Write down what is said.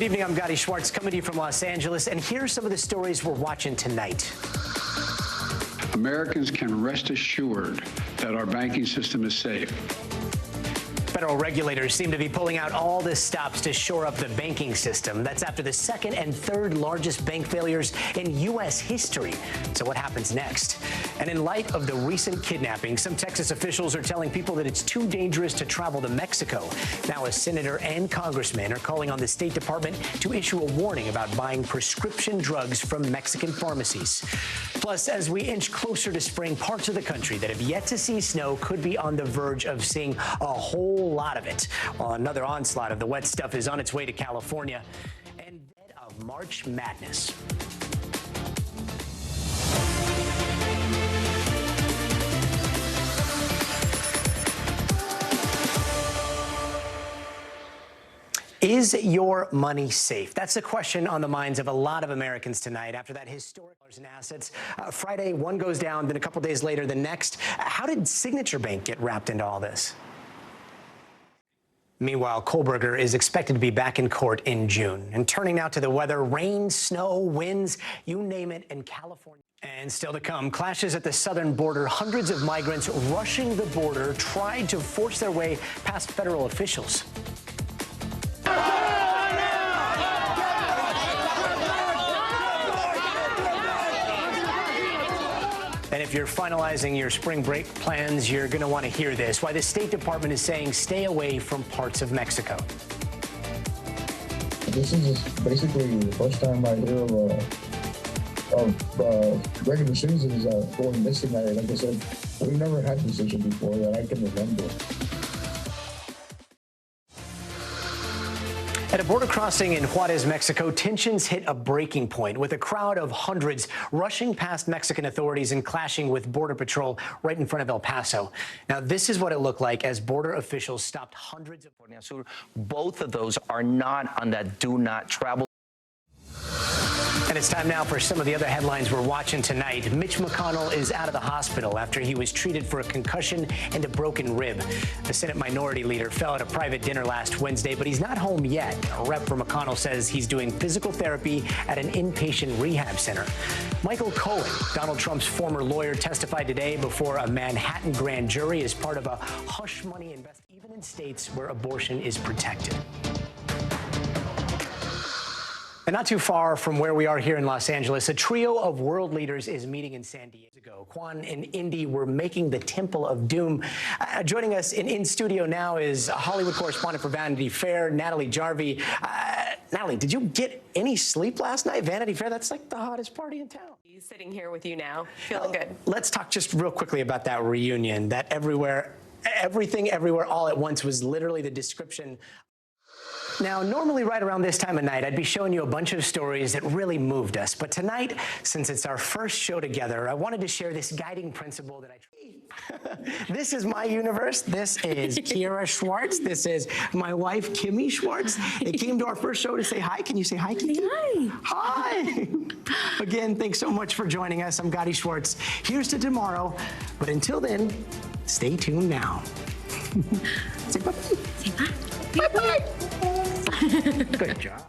evening, I'm Gotti Schwartz, coming to you from Los Angeles, and here are some of the stories we're watching tonight. Americans can rest assured that our banking system is safe. Federal regulators seem to be pulling out all the stops to shore up the banking system. That's after the second and third largest bank failures in U.S. history. So what happens next? And in light of the recent kidnapping, some Texas officials are telling people that it's too dangerous to travel to Mexico. Now a senator and congressman are calling on the State Department to issue a warning about buying prescription drugs from Mexican pharmacies. Plus, as we inch closer to spring, parts of the country that have yet to see snow could be on the verge of seeing a whole lot of it, while another onslaught of the wet stuff is on its way to California. And then of March Madness. Is your money safe? That's the question on the minds of a lot of Americans tonight after that historic in assets. Friday, one goes down, then a couple days later, the next. How did Signature Bank get wrapped into all this? Meanwhile, Kohlberger is expected to be back in court in June. And turning now to the weather, rain, snow, winds, you name it in California. And still to come, clashes at the southern border. Hundreds of migrants rushing the border tried to force their way past federal officials. And if you're finalizing your spring break plans, you're going to want to hear this. Why the State Department is saying stay away from parts of Mexico. This is basically the first time I hear of regular citizens going missing. Like I said, we've never had this issue before that I can remember. At a border crossing in Juarez, Mexico, tensions hit a breaking point with a crowd of hundreds rushing past Mexican authorities and clashing with Border Patrol right in front of El Paso. Now, this is what it looked like as border officials stopped hundreds of... Both of those are not on that do not travel. And it's time now for some of the other headlines we're watching tonight. Mitch McConnell is out of the hospital after he was treated for a concussion and a broken rib. The Senate Minority Leader fell at a private dinner last Wednesday, but he's not home yet. A rep for McConnell says he's doing physical therapy at an inpatient rehab center. Michael Cohen, Donald Trump's former lawyer, testified today before a Manhattan grand jury as part of a hush money investigation, even in states where abortion is protected. And not too far from where we are here in Los Angeles, a trio of world leaders is meeting in San Diego. Kwan and Indy were making the Temple of Doom. Joining us in studio now is Hollywood correspondent for Vanity Fair, Natalie Jarvie. Natalie, did you get any sleep last night? Vanity Fair, that's like the hottest party in town. He's sitting here with you now, feeling good. Let's talk just real quickly about that reunion. That everything, everywhere, all at once was literally the description. Now, normally right around this time of night, I'd be showing you a bunch of stories that really moved us. But tonight, since it's our first show together, I wanted to share this guiding principle that This is my universe. This is Kira Schwartz. This is my wife, Kimmy Schwartz. They came to our first show to say hi. Can you say hi, Kimmy? Hi. Hi. Again, thanks so much for joining us. I'm Gotti Schwartz. Here's to tomorrow. But until then, stay tuned now. Say bye. Say bye. Bye-bye. Good job.